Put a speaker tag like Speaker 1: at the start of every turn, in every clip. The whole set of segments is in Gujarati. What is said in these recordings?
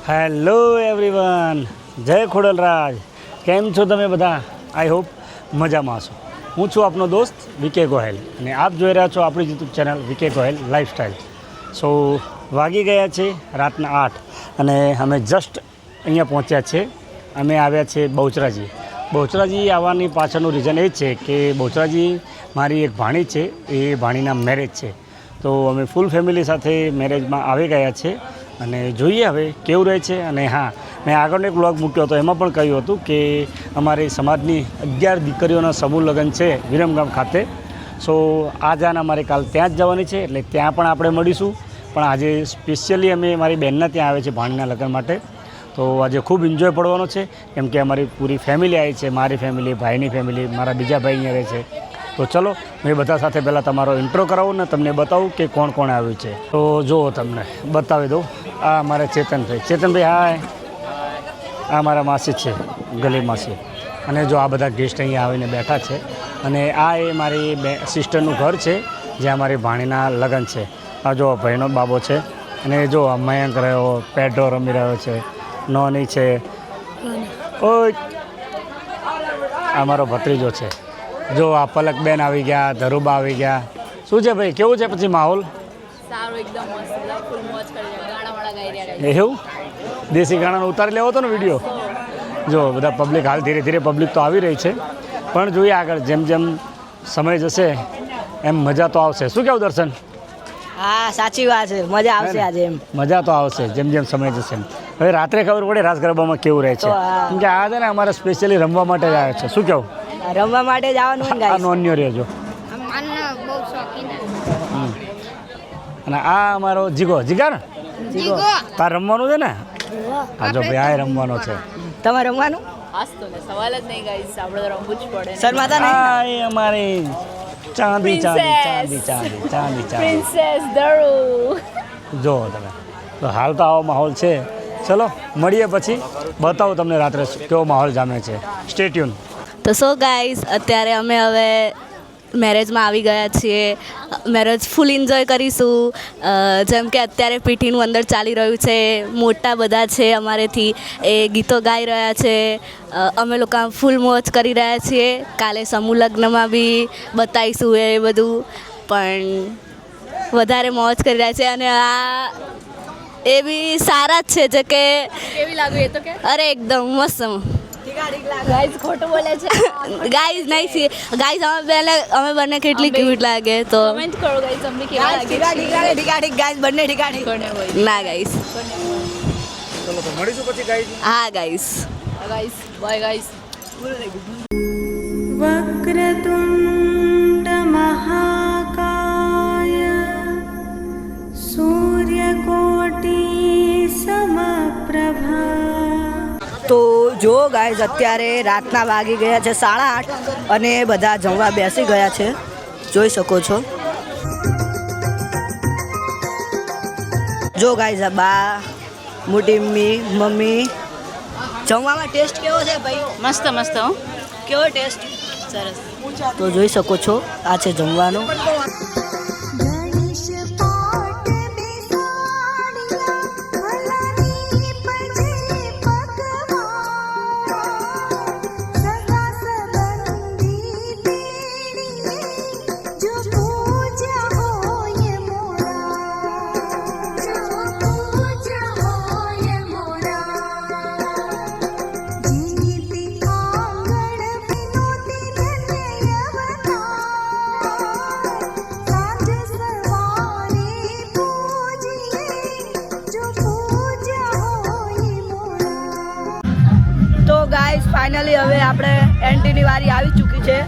Speaker 1: હેલો એવરીવન, જય ખોડલરાજ. કેમ છો તમે બધા? આઈ હોપ મજામાં છો. હું છું આપનો દોસ્ત વીકે ગોહેલ અને આપ જોઈ રહ્યા છો આપણી YouTube channel VK Gohel lifestyle. સો વાગી ગયા છે રાતના 8 અને અમે જસ્ટ અહીંયા પહોંચ્યા છે. અમે આવ્યા છે બહુચરાજી. બહુચરાજી આવવાની પાછળનું રીઝન એ છે કે બહુચરાજી મારી એક ભાણી છે, એ ભાણીના મેરેજ છે. તો અમે ફૂલ ફેમિલી સાથે મેરેજમાં આવી ગયા છે અને જોઈએ હવે કેવું રહે છે. અને હા, મેં આગળનો એક વ્લોગ મૂક્યો હતો, એમાં પણ કહ્યું હતું કે અમારી સમાજની 11 દીકરીઓના સમૂહ લગ્ન છે વિરમગામ ખાતે. સો આ જાન અમારે કાલ ત્યાં જ જવાની છે, એટલે ત્યાં પણ આપણે મળીશું. પણ આજે સ્પેશિયલી અમે મારી બહેનના ત્યાં આવે છે ભાણીના લગ્ન માટે. તો આજે ખૂબ એન્જોય પડવાનો છે, કેમ કે અમારી પૂરી ફેમિલી આવી છે, મારી ફેમિલી, ભાઈની ફેમિલી, મારા બીજા ભાઈ અહીંયા રહે છે. તો ચલો મેં બધા સાથે પહેલાં તમારો ઇન્ટ્રો કરાવું ને તમને બતાવું કે કોણ કોણ આવ્યું છે. તો જુઓ, તમને બતાવી દઉં. આ મારા ચેતનભાઈ હાય. આ મારા માસી છે, ગલી માસી. અને જો આ બધા ગેસ્ટ અહીંયા આવીને બેઠા છે. અને આ એ મારી સિસ્ટરનું ઘર છે, જ્યાં મારી ભાણીના લગ્ન છે. આ જો ભાઈનો બાબો છે. અને જો આ મયંક રહ્યો, પેડો રમી રહ્યો છે, નોની છે. ઓય, આ મારો ભત્રીજો છે. જો આ પલકબેન આવી ગયા, ધરુબા આવી ગયા. શું છે ભાઈ, કેવું છે પછી માહોલ?
Speaker 2: સારું, એકદમ મસ્ત, બધા ફૂલ મોજ કરી રહ્યા, ગાણાવાળા ગાઈ રહ્યા.
Speaker 1: એવું દેશી ગાણાનો ઉતારી લેવો હતો ને વિડીયો. જો બધા પબ્લિક હાલ ધીરે ધીરે પબ્લિક તો આવી રહી છે, પણ જોઈએ આગળ જેમ જેમ સમય જશે એમ મજા તો આવશે. શું કહેવું દર્શન?
Speaker 3: હા, સાચી વાત છે, મજા આવશે આજે. એમ
Speaker 1: મજા તો આવશે જેમ જેમ સમય જશે. હવે રાત્રે ખબર પડે રાસ ગરબામાં કેવું રહે છે, કેમ કે આ છે ને અમારે સ્પેશિયલી રમવા માટે જ આવે છે. શું કહેવું?
Speaker 3: રમવા માટે જવાનું હોય ને
Speaker 1: આ
Speaker 3: ગાઈસ.
Speaker 1: નોન્યો રહેજો. અને આ અમારો જીગા ને તાર રમવાનું છે ને? હા જો ભાઈ, આ રમવાનો છે.
Speaker 3: તમારે રમવાનું?
Speaker 2: હાસ તો ને, સવાલ જ નહીં ગાઈસ, આપણે તો રમવું જ પડે.
Speaker 3: શર્માતા નહીં.
Speaker 1: આ એ અમારી ચાંદી
Speaker 2: પ્રિન્સેસ દરુ.
Speaker 1: જો તમે તો હાલ તો આવો માહોલ છે. ચલો મળીએ પછી, બતાવું તમને રાત્રે કેવો માહોલ જામે છે. Stay tune.
Speaker 4: તો સો ગાઈઝ, અત્યારે અમે હવે મેરેજમાં આવી ગયા છીએ. મેરેજ ફૂલ એન્જોય કરીશું. જેમ કે અત્યારે પીઠીનું અંદર ચાલી રહ્યું છે, મોટા બધા છે અમારેથી, એ ગીતો ગાઈ રહ્યા છે. અમે લોકો ફૂલ મોજ કરી રહ્યા છીએ. કાલે સમૂહ લગ્નમાં બી બતાવીશું એ બધું, પણ વધારે મોજ કરી રહ્યા છે. અને આ એ બી સારા જ છે, જે કે
Speaker 2: કેવી લાગ્યું એ તો કે?
Speaker 4: અરે એકદમ મસ્ત.
Speaker 2: ગાઈસ ખોટું બોલે છે.
Speaker 4: ગાઈઝ નહીં છીએ ગાઈઝ, અમે બંને કેટલી ક્યુટ લાગે તો
Speaker 2: કમેન્ટ કરો ગાઈસ, તમને કેવા લાગે છે?
Speaker 3: ઠીકાઠીક ગાઈસ, બંને ઠીકાઠીક.
Speaker 4: ના ગાઈઝ.
Speaker 1: ચલો તો મળીશું પછી ગાઈઝ.
Speaker 4: હા ગાઈઝ.
Speaker 2: Guys bye guys.
Speaker 5: वक्रतुण्ड महाकाय सूर्यकोटि समप्रभा.
Speaker 3: તો જો ગાઈસ, અત્યારે રાતના વાગી ગયા છે 8:30 અને બધા જમવા બેસી ગયા છે, જોઈ શકો છો. જો ગાઈસ, આ બા, મોટી મમ્મી. જમવામાં ટેસ્ટ કેવો છે ભાઈ?
Speaker 2: મસ્ત મસ્ત. હો,
Speaker 3: કેવો ટેસ્ટ?
Speaker 2: સરસ.
Speaker 3: તો જોઈ શકો છો, આ છે જમવાનું.
Speaker 5: गणेश पाट बिसाड़िया भलनी पजरे पकवान सदा संबंधी तेड़िए जो पूजा होय मोरा जो पूजा होय मोरा जीती आंगण बिनोती धन्य अवतार साध सवारे पूजिए जो पूजा होय मोरा.
Speaker 3: તો ગાઈસ, ફાઇનલી હવે આપણે એન્ટ્રીની વારી આવી ચૂકી છે.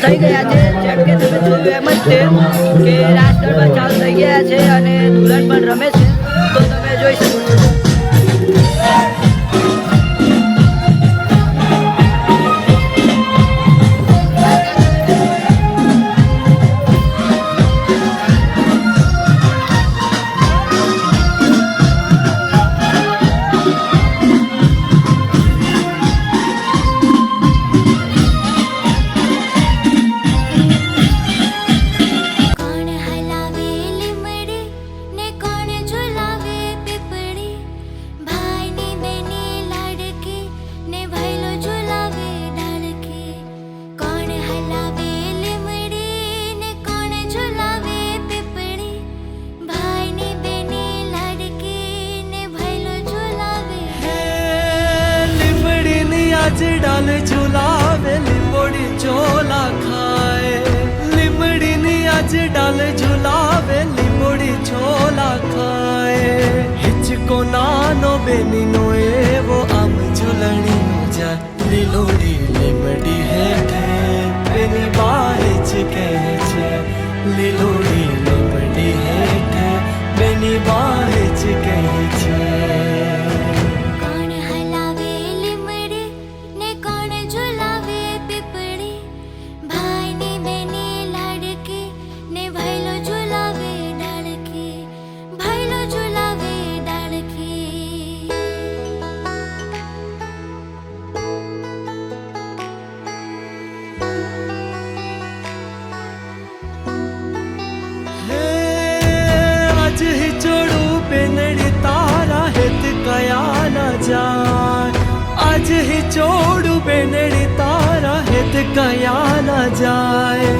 Speaker 3: થઈ ગયા છે. જેમ કે તમે જોયું એમ જ છે કે રાસ ગરબા ચાલુ થઈ ગયા છે અને દુલ્હન પણ રમે છે. તો તમે જોઈ શકો છો.
Speaker 5: કોણ હલાવે લીમડી ને કોણ ઝુલાવે પીપળી ભાઈની બેની લાડકી ને ભૈલો ઝુલાવે ડાળકી કોણ હલાવે લીમડી ને કોણ ઝુલાવે પીપળી ભાઈની બેની લાડકી ને ભૈલો ઝુલાવે
Speaker 6: લીમડીની આજ ડાલ ઝુલાવે લીંબોડી ચોલા ખાય લીમડીની આજ ડાલ ઝુલાવે લીંબોડી ચોલા ખાય હિચકો નાનો બેનીનો એવો આમ ઝૂલણીનો જાય લીલોડી લીમડી હેઠે બેની બારે જ કહે છે લીલોડી લીમડી હેઠે બેની બારે જ કહે છે
Speaker 5: કોણ હલાવે લીમડી ને કોણ ઝુલાવે પીપળી ભાઈની બેની લાડકી ને ભૈલો ઝુલાવે ડાળકી ભૈલો ઝુલાવે ડાળકી
Speaker 6: હે આજ હિચોડું બેનડી તારા હેત કયા ન જાય આજ હિચોડું બેનડી તારા હેત કયા ન જાય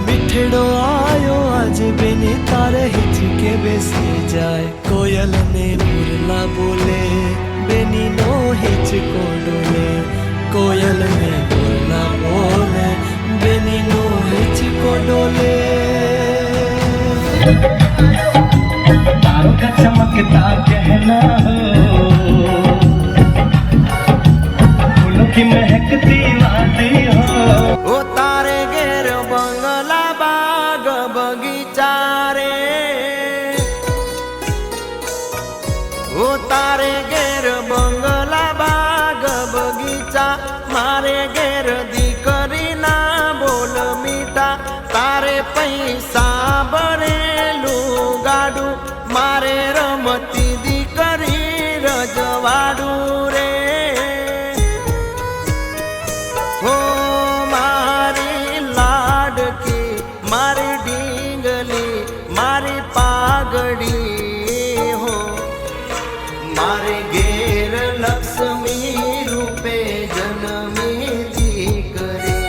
Speaker 6: મીઠડો આયો આજ બેની તારે હિચકે બેસી જાય કોયલ ને મુરલા બોલે બેની નો હિચકો ડોલે કોયલ ને મુરલા બોલે બેની નો હિચકો ડોલે तारों का चमकता कहना हो फूलों की महकती वादी हो ओ तारे घेर बंगला बाग बगीचा रे ओ तारे घेर बंगला बाग बगीचा मारे घेर दीकरी ना बोल मीठा तारे पैसा ભરેલું ગાડું મારે રમતી દીકરી રજવાડું રે હો મારી લાડકી મારી ડીંગલી મારી પાઘડી હો મારે ઘેર લક્ષ્મી રૂપે જન્મી દીકરી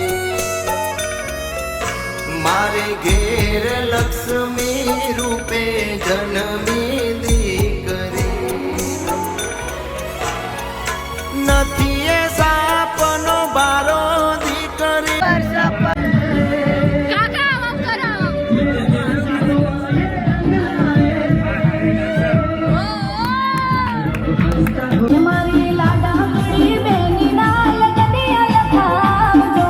Speaker 6: મારે ઘેર લક્ષ્મી રૂપે જન્મી દીકરી નથી એ સાપનો બારો દીકરી
Speaker 2: કાકા આમ કરો
Speaker 5: મારી લાડામણી બેની ના લગનિયા લખાવજો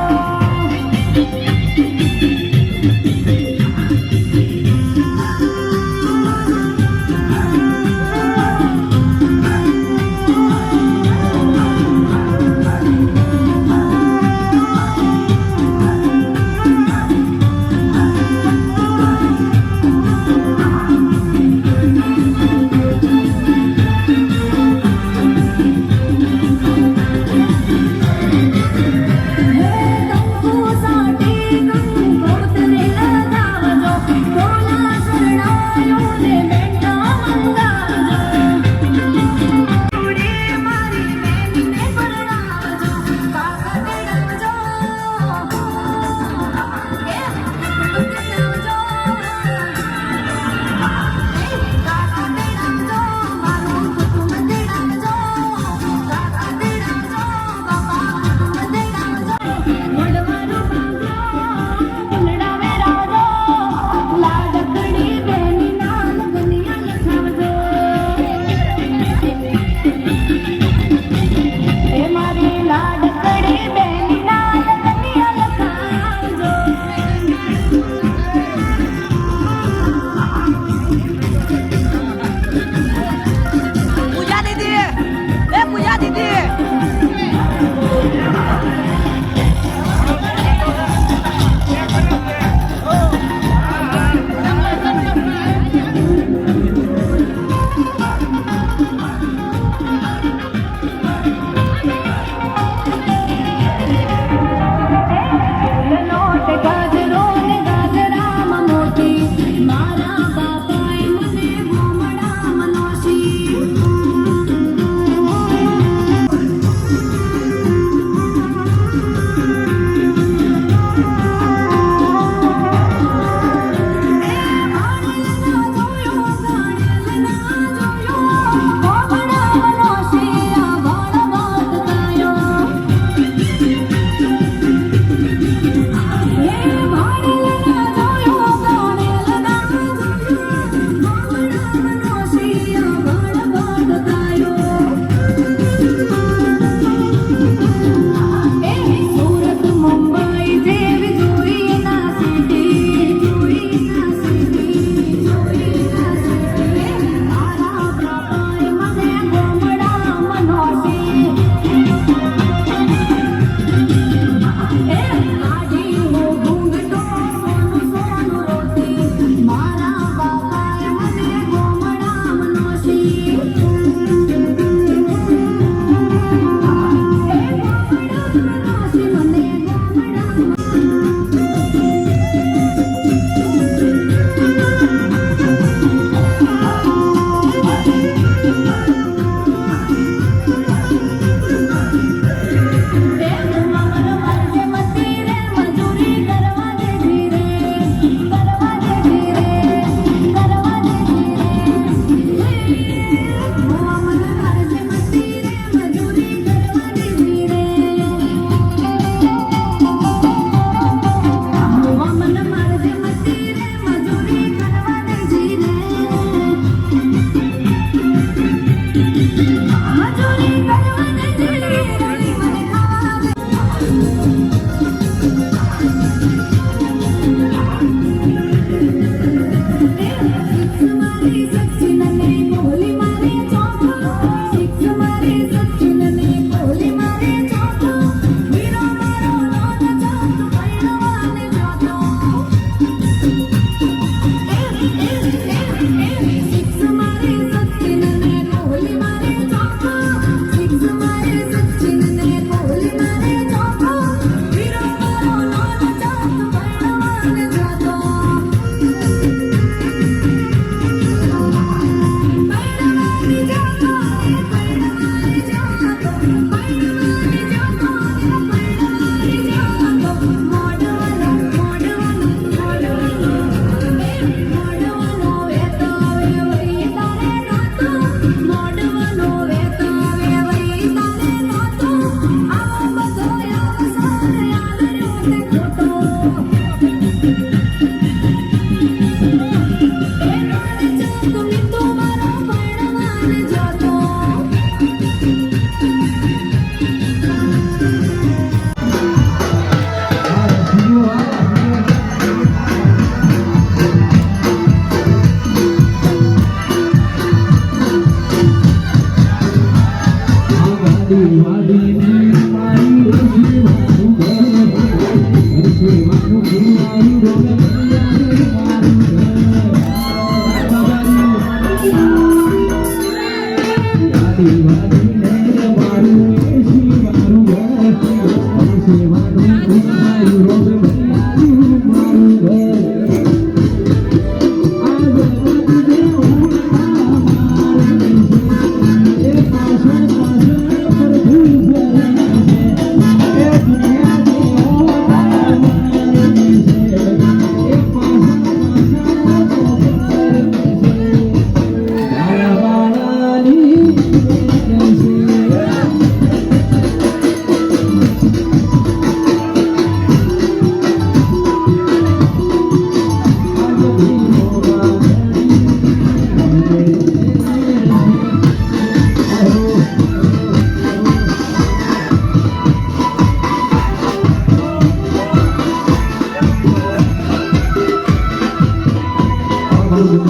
Speaker 7: Thank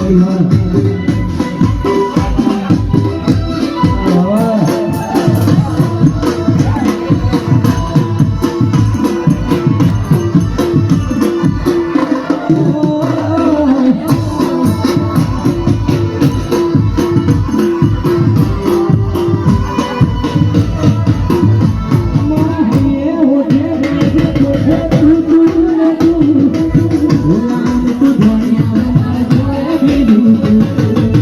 Speaker 7: you.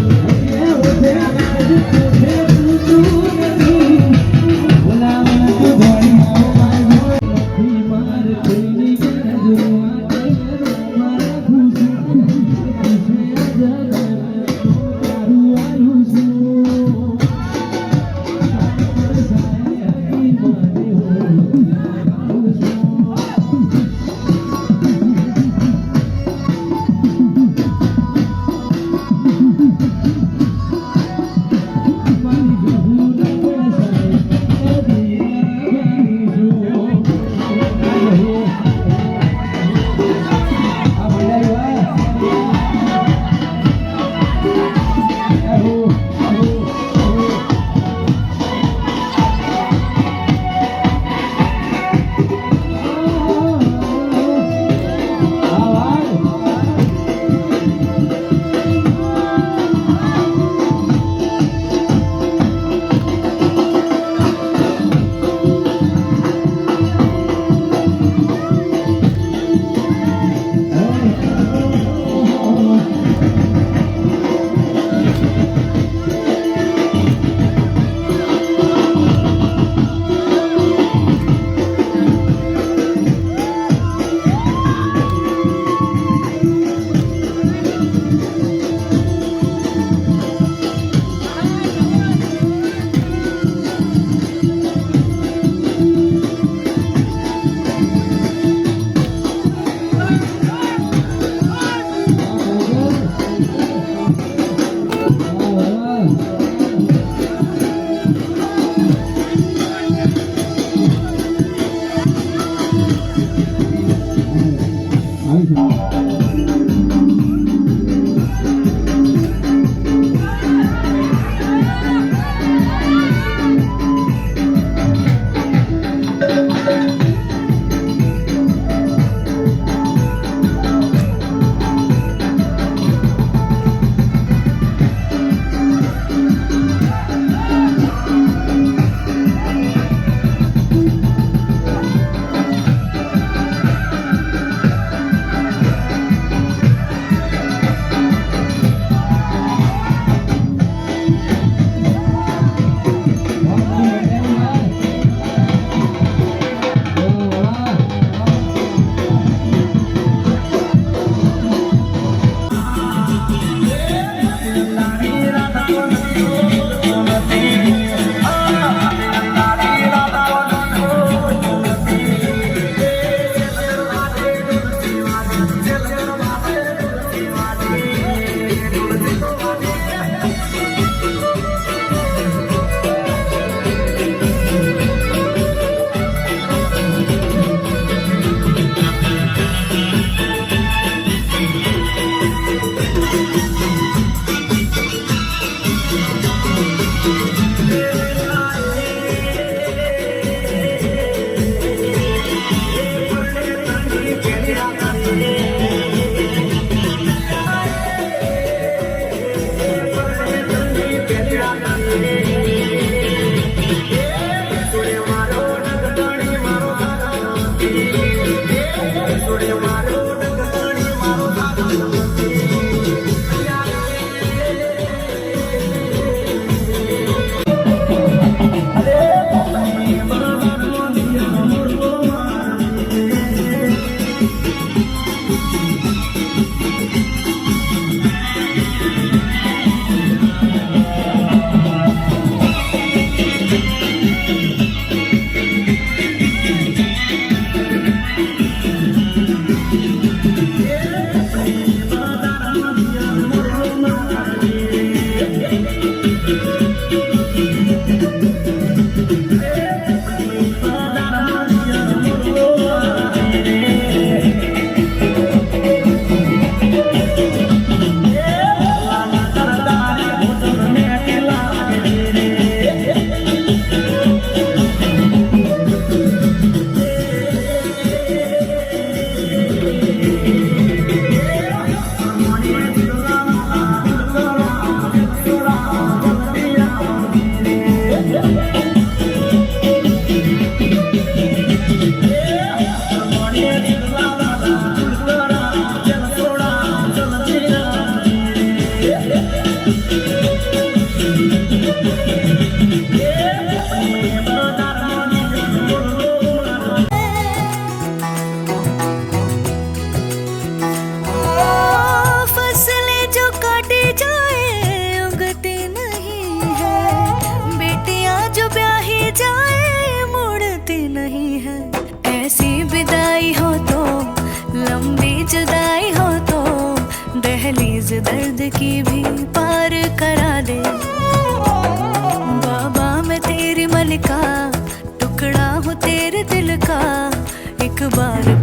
Speaker 5: दर्द की भी पार करा दे बाबा मैं तेरी मलिका टुकड़ा हूँ तेरे दिल का एक बार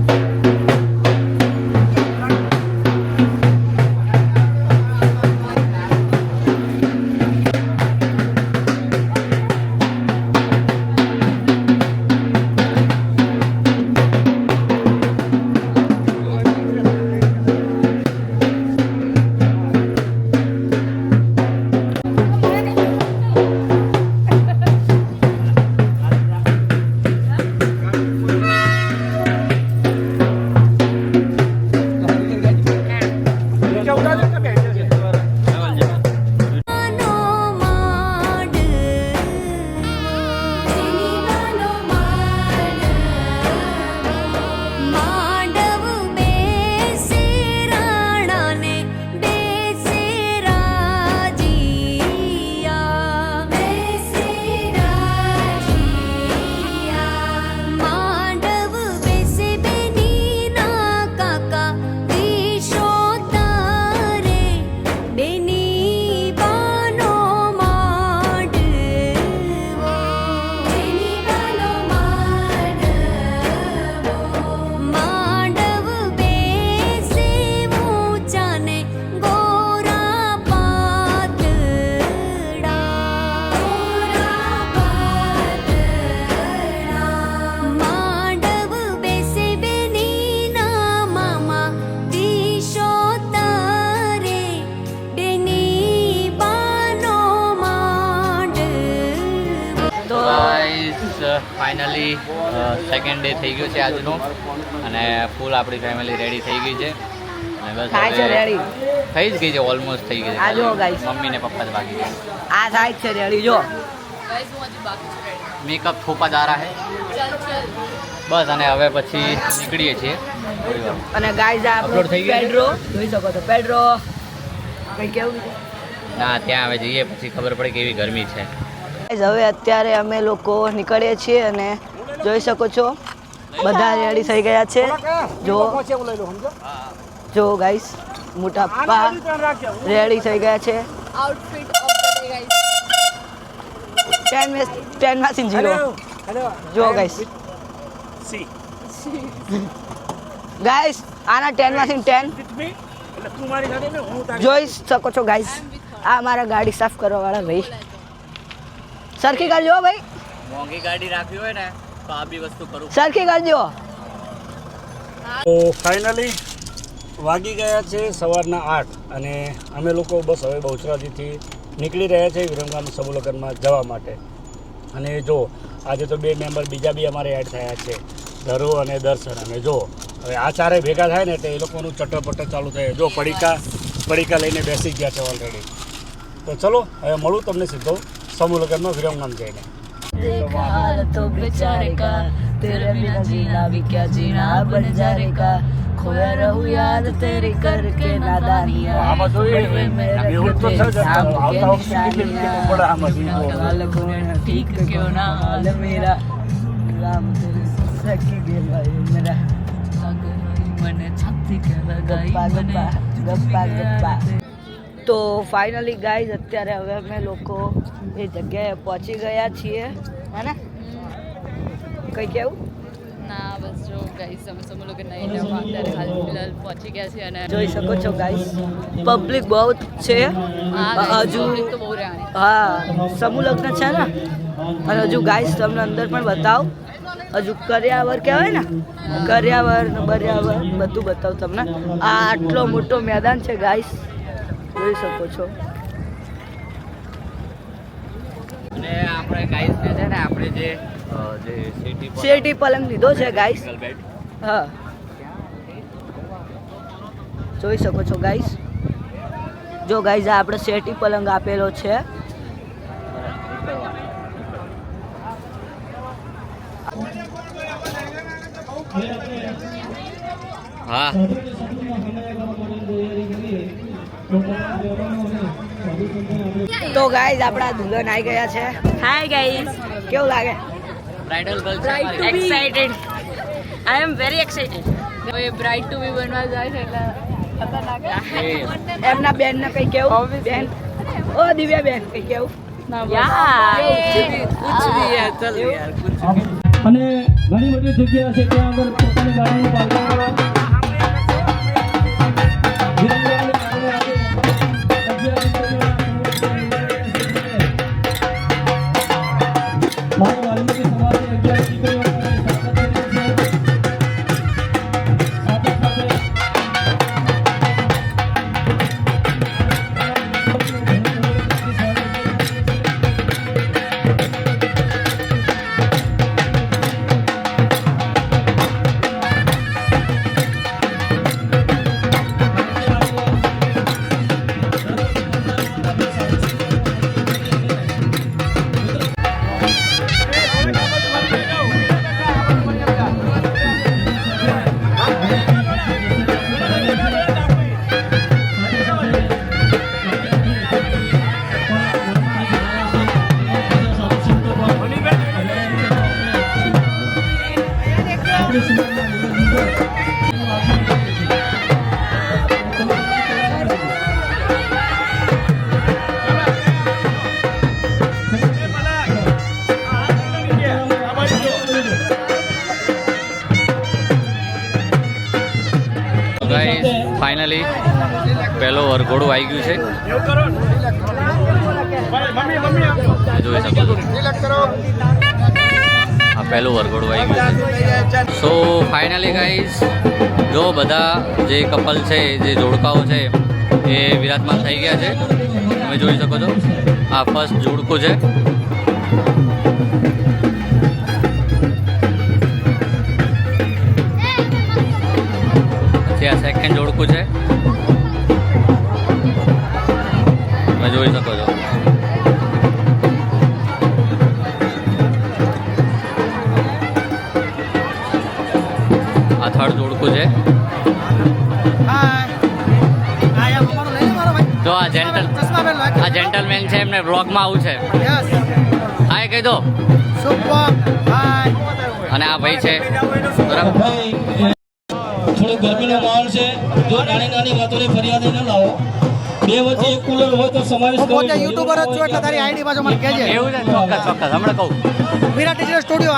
Speaker 7: ફાઇનલી સેકન્ડ ડે થઈ ગયો છે આજનો અને ફૂલ આપણી ફેમિલી રેડી થઈ ગઈ છે અને બસ
Speaker 3: થાય છે રેડી
Speaker 7: થઈ જ ગઈ છે ઓલમોસ્ટ થઈ ગઈ છે
Speaker 3: આ જો guys.
Speaker 7: મમ્મી ને પપ્પા જ બાકી છે
Speaker 3: આ સાઈડ છે રેડી જો
Speaker 2: ગાઈસ હું હજી બાકી છું ready.
Speaker 7: મેકઅપ થોપા જા રહા હે
Speaker 2: ચાલ ચાલ
Speaker 7: બસ અને હવે પછી નીકળીએ છીએ થોડી વાર
Speaker 3: અને ગાઈઝ આ
Speaker 7: Upload થઈ ગયું છે?
Speaker 3: પેડ્રો જોઈ શકો છો પેડ્રો કઈ કેવું છે
Speaker 7: ના ત્યાં હવે જઈએ પછી ખબર પડે કેવી ગરમી છે
Speaker 3: Guys, હવે અત્યારે અમે લોકો નીકળીએ છીએ અને જોઈ શકો છો બધા રેડી થઈ ગયા છે જો ગાઈસ મોટા પપ્પા રેડી થઈ ગયા છે
Speaker 2: outfit of the day guys
Speaker 3: 10 માંથી 0 જો ગાઈસ ગાઈસ આના 10 માંથી 10 જોઈ શકો છો ગાઈસ આ અમારા ગાડી સાફ કરવા વાળા ભાઈ સરખી કરજો ભાઈ
Speaker 7: મોંઘી ગાડી રાખવી હોય ને તો આ બી વસ્તુ કરું
Speaker 3: સરખી કરજો
Speaker 1: તો ફાઇનલી વાગી ગયા છે સવારના 8 અને અમે લોકો બસ હવે બહુચરાજીથી નીકળી રહ્યા છે વિરમગામ સમૂહ લગ્નમાં જવા માટે અને જો આજે તો 2 મેમ્બર બીજા બી અમારે એડ થયા છે ધરુ અને દર્શન અને જો હવે આ ચારે ભેગા થાય ને તો એ લોકોનું ચટરપટર ચાલુ થાય જો પડીકા લઈને બેસી ગયા છે ઓલરેડી તો ચલો હવે મળું તમને સીધો समूह लगन में विरमगाम जाएगा
Speaker 3: देखा तो बेचारे का तेरे बिना जीना भी क्या जीना बन जाने का खोया रहूं याद तेरी करके नादानियां
Speaker 1: आमा જોઈએ એવું તો છે જ આવતા વખતે કેટલી પડા આમાં
Speaker 3: ठीक क्यों ना हाल मेरा राम तेरे सखी गेला मेरा મને છાતી કે લગાઈ મને ગપ્પા તો ફાઇનલી ગાઈઝ અત્યારે હવે અમે લોકો એ જગ્યાએ પહોંચી ગયા છીએ હે ને કઈ કેવું
Speaker 2: ના બસ જો ગાઈસ અમે સમૂહ લગ્ન નહીં લેવા અત્યારે હાલ ફિલહાલ પહોંચી ગયા છીએ અને
Speaker 3: જોઈ શકો છો ગાઈઝ પબ્લિક બહુ છે હજુ
Speaker 2: તો બહુ રહેવાની
Speaker 3: હા સમૂહ લગ્ન છે ને અને હજુ ગાઈઝ તમને અંદર પણ બતાવું હજુ કર્યાવર કહેવાય ને કર્યાવર ને બર્યાવર બધું બતાવું તમને આ આટલો મોટો મેદાન છે ગાઈઝ જોઈ શકો છો
Speaker 7: અને આપણે ગાઈસ ને છે ને આપણે જે
Speaker 3: શેરટી પલંગ લીધો છે ગાઈસ હા જોઈ શકો છો ગાઈસ જો ગાઈસ આ આપણે શેરટી પલંગ આપેલો છે
Speaker 7: હા
Speaker 3: તો ગાઈસ આપણા દુલ્હન આવી ગયા છે હાય ગાઈસ કેવું લાગે
Speaker 7: bridal girl
Speaker 2: excited
Speaker 3: I am very excited
Speaker 2: હવે બ્રાઇડ ટુ બી બનવા જાય છે એટલે
Speaker 3: એમના બેન ને કઈ કેવું બેન ઓ દિવ્યા બેન કઈ કેવું
Speaker 8: અને ઘણી બધી જગ્યા છે ત્યાં આગળ પોતાની ગાડીનું પાર્કિંગ કરવા મારા વાલ્મીકી સમાજની 11 દીકરીઓ
Speaker 7: ફાઇનલી પહેલો વરઘોડું આવી ગયું છે, જોઈ શકો છો. આ પહેલું વરઘોડું આવી ગયું છે. સો ફાઇનલી ગાઈઝ, જો બધા જે કપલ છે, જે જોડકાઓ છે એ વિરાજમાન થઈ ગયા છે. તમે જોઈ શકો છો આ ફર્સ્ટ જોડકું છે. પછી આ સેકન્ડ જોડકું છે, તમે જોઈ શકો છો. આ થર્ડ જોડકું છે. જો આ જેન્ટલમેન છે, એમને બ્લોગમાં આવું છે. હાય કહી દો. અને આ ભાઈ છે, બરાબર.
Speaker 8: થોડો ગરમીનો માહોલ છે. જો નાની નાની વાતોને ફરિયાદ ન લાવો. બે વચ્ચે એક કુલર હોય તો સમાવેશ કરવો.
Speaker 9: પોતે યુટ્યુબર જ છું એટલે તારી આઈડી પાછો મને કહેજે.
Speaker 7: એવું છે, ચોક્કસ ચોક્કસ હમણાં કહું.
Speaker 9: વિરાટ ડિજિટલ સ્ટુડિયો.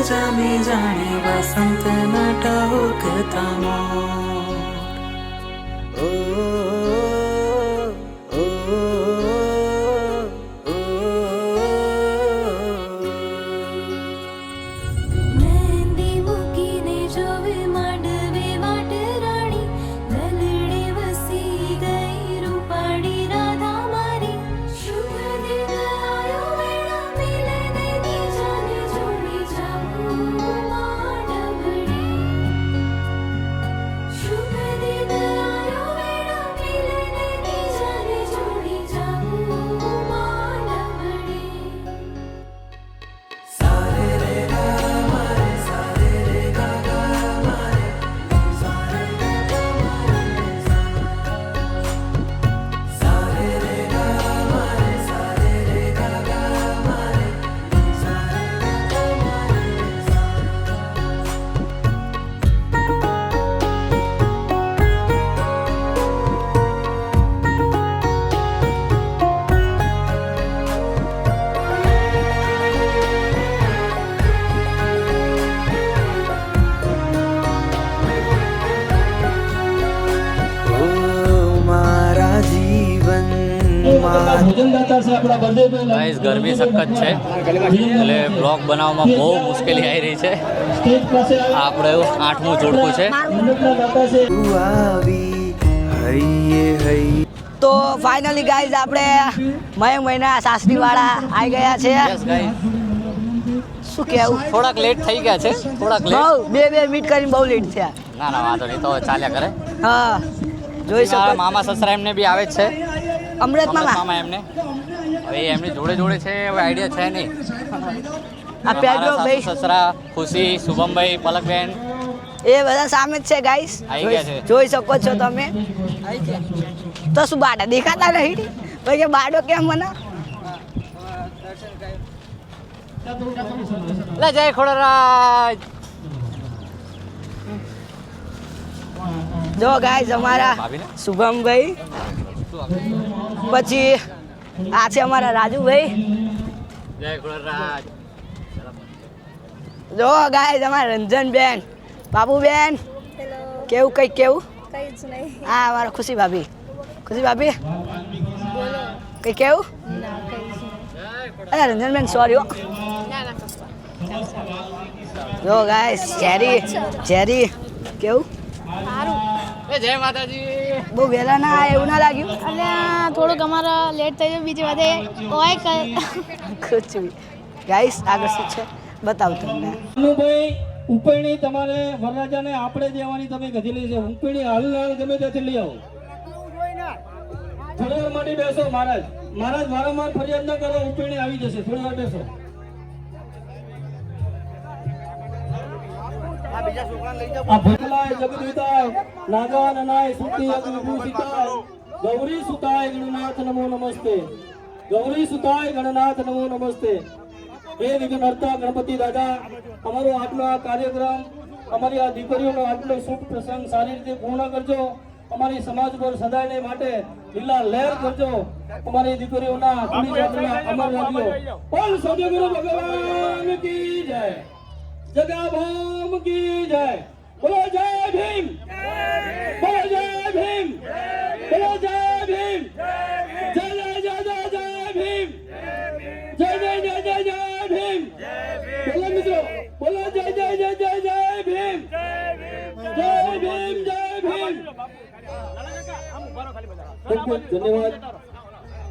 Speaker 5: જામી જાણે વસંત નાટકતાનો મહેંદી મૂકીને જોવે માંડવે વાટ રાણી દલડે વસી ગઈ રૂપાળી રાધા મારી શુભ દિન આયો વેળા મિલે દેની જાને જોડી જાઉં માંડવડી
Speaker 8: ભોજન દાતા છે આપણા બળદેવભાઈ
Speaker 7: ગાઈસ ગરમી સખત છે એટલે બ્લોગ બનાવવામાં બહુ મુશ્કેલી આવી રહી છે.
Speaker 8: સ્ટેજ પાસે
Speaker 7: આપણે 8મું જોડકું છે.
Speaker 8: મંડપના દાતા છે.
Speaker 6: આવી હૈયે હૈયે
Speaker 3: તો ફાઇનલી ગાઈઝ આપણે મહિના સાસરીવાળા આવી ગયા છે.
Speaker 7: યસ ગાઈસ
Speaker 3: શું કહેવું,
Speaker 7: થોડાક લેટ થઈ ગયા છે, થોડાક લેટ.
Speaker 3: બહુ બે મીટ કરીને બહુ લેટ થયા.
Speaker 7: ના ના વાંધો નહીં, તો ચાલ્યા કરે.
Speaker 3: હા જોઈ શકો
Speaker 7: મારા મામા સસરા એમને બી આવે જ છે.
Speaker 3: અમૃત મામા
Speaker 7: મામા એમને હવે એમની જોડે જોડે છે, હવે આઈડિયા છે નહીં.
Speaker 3: આ પેડ્રો
Speaker 7: મારા
Speaker 3: ભાઈ
Speaker 7: સાસુ સસરા ખુશી, શુભમભાઈ, પલકબેન
Speaker 3: એ બધા સામે જ છે ગાઈસ,
Speaker 7: આવી ગયા છે.
Speaker 3: જોઈ શકો છો તમે. તો શું બાડા દેખાતા નહીં ભાઈ, કે બાડો કેમ મને
Speaker 7: લે જય ખોડરાજ.
Speaker 3: જો ગાઈસ અમારા
Speaker 7: ભાભીને
Speaker 3: શુભમભાઈ, પછી આ છે અમારા રાજુભાઈ.
Speaker 7: જય ખોડરાજ.
Speaker 3: જો ગાઈસ અમારા રંજનબેન, બાબુબેન, કેવું કંઈક કેવું
Speaker 4: કંઈ જ નહીં.
Speaker 3: હા અમારા ખુશી ભાભી, ખુશી ભાભી કંઈ કેવું. અરે રંજનબેન સોરી હો. જો ગાઈસ ચેરી ચેરી કેવું
Speaker 7: એ જય માતાજી.
Speaker 3: બહુ વહેલા ના આવે એવું ના લાગ્યું.
Speaker 4: અને થોડુંક અમારા લેટ થઈ ગયું, બીજી વાતે હોય
Speaker 3: કુછ બી. ગાઈસ આગળ શું છે બતાવું તમને.
Speaker 8: ભાઈ ઉપેણી તમારે વરરાજાને આપણે દેવાની, તમે ગધેલી છે. ઉપેણી હાલ ગમે ત્યાંથી લઈ આવો. થોડી વાર માટે બેસો મહારાજ. મહારાજ વારંવાર ફરિયાદ ન કરો, ઉપેણી આવી જશે. થોડી વાર બેસો. આ ભગલાય જગદીતાય નાગાન નાય સુતી અગ્નિભૂષિતાય ગૌરી સુતાય ગણનાથ નમો નમસ્તે. ગૌરી સુતાય ગણનાથ નમો નમસ્તે. હે વિઘ્નહર્તા ગણપતિ દાદા, અમારો આટલો આ કાર્યક્રમ, અમારી આ દીકરીઓનો આટલો શુભ પ્રસંગ સારી રીતે પૂર્ણ કરજો. અમારી સમાજ પર સદાયને માટે લીલા લહેર કરજો. અમારી દીકરીઓના કુળી જાતના અમર રાખ્યો. બોલ સદગુરુ ભગવાન કી જય. જગાભામ કી જય. બોલો જય ભીમ, બોલો જય ભીમ, બોલો જય ભીમ, જય જય જય જય જય ભીમ, જય જય જય જય જય ભીમ. બોલો મિત્રો, બોલો જય જય જય જય જય ભીમ, જય ભીમ, જય ભીમ. ખૂબ ખૂબ ધન્યવાદ.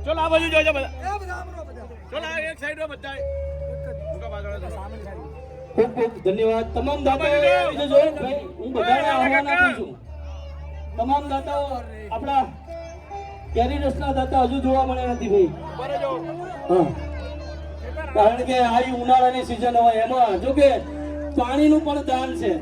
Speaker 1: ચલો આ બાજુ જોજો બધા, ચલો એક સાઈડ બધા.
Speaker 8: ખૂબ ખૂબ ધન્યવાદ. તમામ દાતાઓ આવી જજો. ભાઈ હું બધાને આહવાન આપું છું. તમામ દાતાઓ આપણા કેરી રસના દાતા હજુ જોવા મળ્યા નથી ભાઈ. હા, કારણ કે આ ઉનાળાની સિઝન હોય એમાં જો કે પાણીનું પણ દાન છે.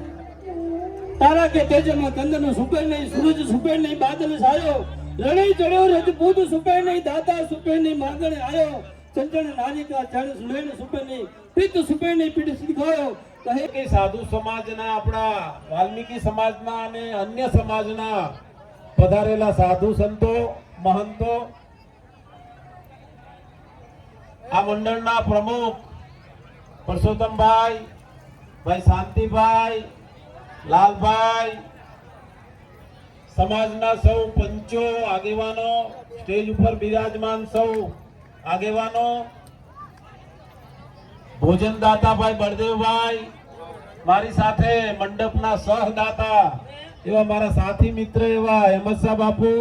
Speaker 8: તારા કે તેજમાં ચંદ્રનું સુપેર નહીં, સૂરજ સુપેર નહીં, બાદલ છાયો, રણી ચડ્યો રજપૂત સુપેર નહીં, દાતા સુપેર નહીં, માંગણે આયો, ચંચણ નારિકા જળ સુલેણ સુપેર નહીં, પિત્ત સુપેર નહીં, પીઠ શીખાયો. કહે
Speaker 10: કે સાધુ સમાજના, આપણા વાલ્મીકી સમાજના અને અન્ય સમાજના પધારેલા સાધુ સંતો, મહંતો, આ મંડળના પ્રમુખ પરસોત્તમભાઈ, ભાઈ શાંતિભાઈ, લાલભાઈ, સમાજના સૌ પંચો, આગેવાનો, સ્ટેજ ઉપર બિરાજમાન સૌ આગેવાનો, ભોજનદાતા ભાઈ બળદેવભાઈ, મારી સાથે મંડપના સહદાતા એવા મારા સાથી મિત્ર એવા અહેમદશાહ બાપુ,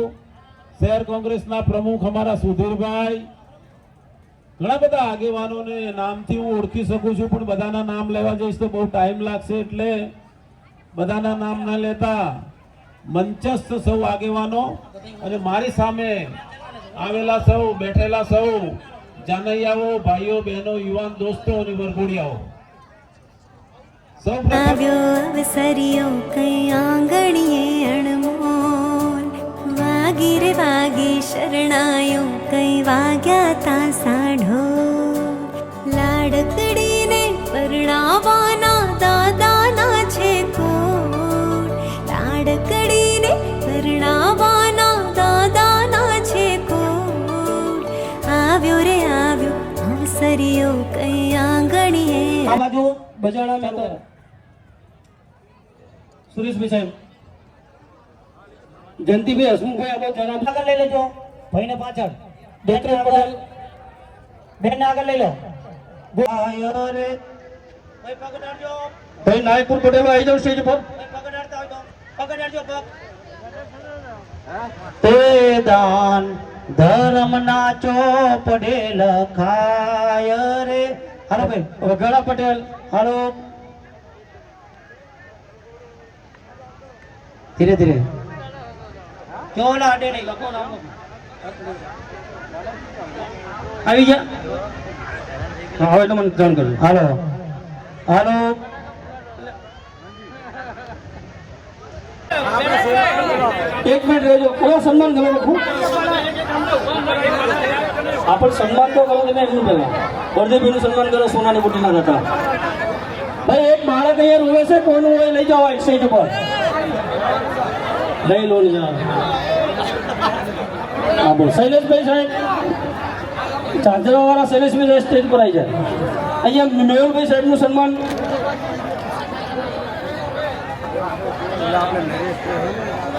Speaker 10: શહેર કોંગ્રેસના પ્રમુખ અમારા સુધીરભાઈ, ઘણા બધા આગેવાનોને નામથી હું ઓળખી શકું છું, પણ બધાના નામ લેવા જઈશ તો બહુ ટાઈમ લાગશે, એટલે બધાના નામ ન લેતા મંચસ્થ સૌ આગેવાનો અને મારી સામે આવેલા સૌ, બેઠેલા સૌ જાનૈયાઓ, ભાઈઓ, બહેનો, યુવાન દોસ્તો અને વરઘોડિયાઓ, સૌ
Speaker 5: આવ્યો અવસરિયો કઈ આંગણીએ અણમોલ, વાગી રે વાગી શરણાયો કઈ વાગ્યા તા સાઢો, લાડકડીને પરણાવાના દાદાના છે કોડ, લાડકડીને પરણાવાના દાદાના છે કોડ, આવ્યો રે આવ્યો અવસરિયો કઈ આંગણીએ.
Speaker 8: આ બાજુ બજાણા મેટર સુરેશભાઈ સાહેબ, જયંતિભાઈ, હસમુખભાઈ, આપણે જણાવ આગળ લઈ લેજો. ભાઈને પાછળ દત્રેશ પટેલ બેન આગળ લઈ લો ભાઈ નાયકપુર પટેલો આવી જાવ સ્ટેજ પર તે દાન ધર્મ ના ચોપડે લખાય રે. હાલો ભાઈ વઘાડા પટેલ હાલો ધીરે ધીરે ક્યો લાડે નહીં લખો નામ આવી ગયા. હા હવે તો મને જાણ કરજો. હાલો હાલો એક મિનિટ રહેજો. કયો સન્માન કરો લખું આપણે સન્માન તો કરો તમે એમનું પહેલા બળદેવભાઈનું સન્માન કરો સોનાની બુટ્ટીના હતા. ભાઈ એક બાળક અહીંયા રોવે છે કોનું હોય લઈ જાઓ એક સાઈડ ઉપર લઈ લો ને જા. હા બોલ શૈલેષભાઈ સાહેબ ચાંદરા વાળા શૈલેષભાઈ સ્ટેજ પર આવી જાય. અહીંયા મેહુલભાઈ સાહેબનું સન્માન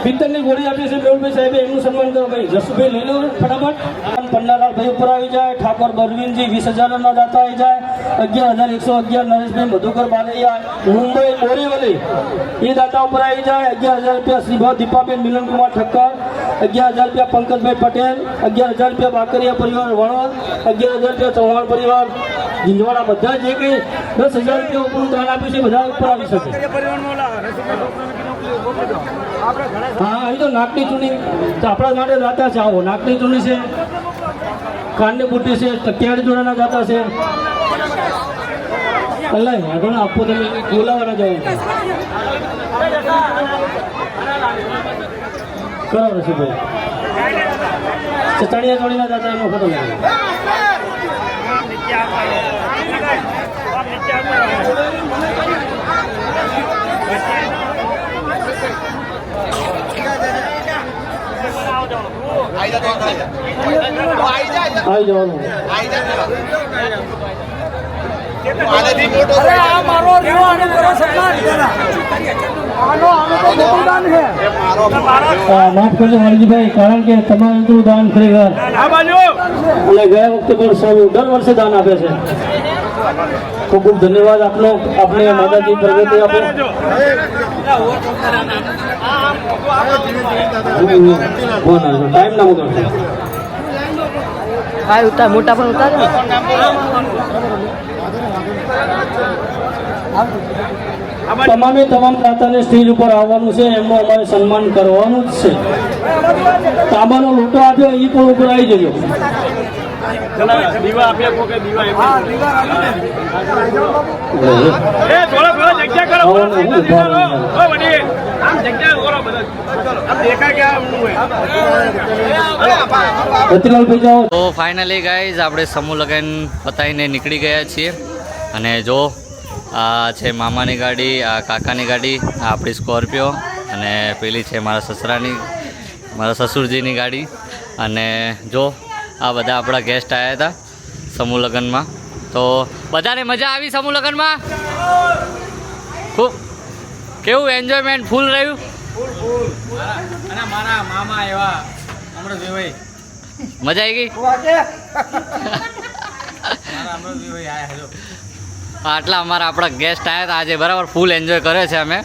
Speaker 8: પિત્તરની ગોળી આપી છે મેહુલભાઈ સાહેબે એમનું સન્માન કરો ભાઈ. જસુભાઈ લઈ લો ફટાફટ. પન્નાલાલભાઈ ઉપર આવી જાય. ઠાકોર બરવીનજી 20,000 દાતા આવી જાય. 11,111 નરેશભાઈ મધુકર બારૈયા મુંબઈ બોરીવલી એ દાતા ઉપર આવી જાય. 11,000 રૂપિયા શ્રીભાવ દીપાબેન મિલનકુમાર ઠક્કર. 11,000 રૂપિયા પંકજભાઈ પટેલ. 11,000 રૂપિયા બાકરિયા પરિવાર વણોદ. 11,000 રૂપિયા ચૌહાણ પરિવાર જીંજવાડા. બધા જે કંઈ 10,000 રૂપિયા ઉપરનું દાન આપ્યું છે બધા ઉપર આવી શકે. હા અહીં તો નાકની ચૂની તો આપણા માટે દાતા છે. આવો નાકની ચૂની છે, કાનની બુટ્ટી છે, તકિયાળી જોડાના દાતા છે. અલ્લાહ આગળ આપો તમે બોલાવાના જાઓ કરો રસીભાઈ. ચણિયા ચોળીના દાતા એનો ફોટો લાગે. આવી જવાનું. માફ કરજો વાલજીભાઈ કારણ કે તમારું એટલું દાન ખરેખર અને ગયા વખતે પણ સ્વામી દર વર્ષે દાન આપે છે. ખૂબ ખૂબ ધન્યવાદ આપનો. આપણે માતાજી પ્રગતિ આપો. ટાઈમ ના મુકો મોટા પણ ઉતાર. તમામે તમામ દાતાને સ્ટેજ ઉપર આવવાનું છે. એમનું અમારે સન્માન કરવાનું જ છે. તાંબાનો લોટો આપ્યો એ પણ ઉપર આવી જજો.
Speaker 7: તો ફાઇનલી ગાઈઝ આપણે સમૂહ લગ્ન પતાવીને નીકળી ગયા છીએ. અને જો આ છે મામાની ગાડી, આ કાકાની ગાડી, આ આપણી સ્કોર્પિયો અને પેલી છે મારા સસરાની મારા સસુરજીની ગાડી. અને જો આ બધા આપણા ગેસ્ટ આવ્યા હતા સમૂહ લગ્નમાં. તો બધાને મજા આવી સમૂહ લગ્નમાં? ખૂબ કેવું એન્જોયમેન્ટ ફૂલ રહ્યું?
Speaker 9: અને મારા મામા એવા અમૃતભાઈ
Speaker 7: મજા આવી ગઈ? આટલા આપણા ગેસ્ટ આવ્યા હતા આજે, બરાબર ફૂલ એન્જોય કર્યો છે અમે.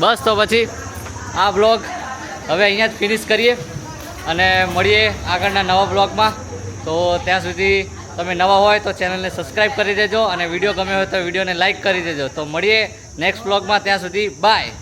Speaker 7: બસ તો પછી આ બ્લોગ હવે અહીંયા જ ફિનિશ કરીએ અને મળીએ આગળના નવા બ્લોગમાં. તો ત્યાં સુધી તમે નવા હોય તો ચેનલને સબસ્ક્રાઈબ કરી દેજો અને વિડીયો ગમ્યો હોય તો વિડીયોને લાઇક કરી દેજો. તો મળીએ નેક્સ્ટ બ્લોગમાં. ત્યાં સુધી બાય.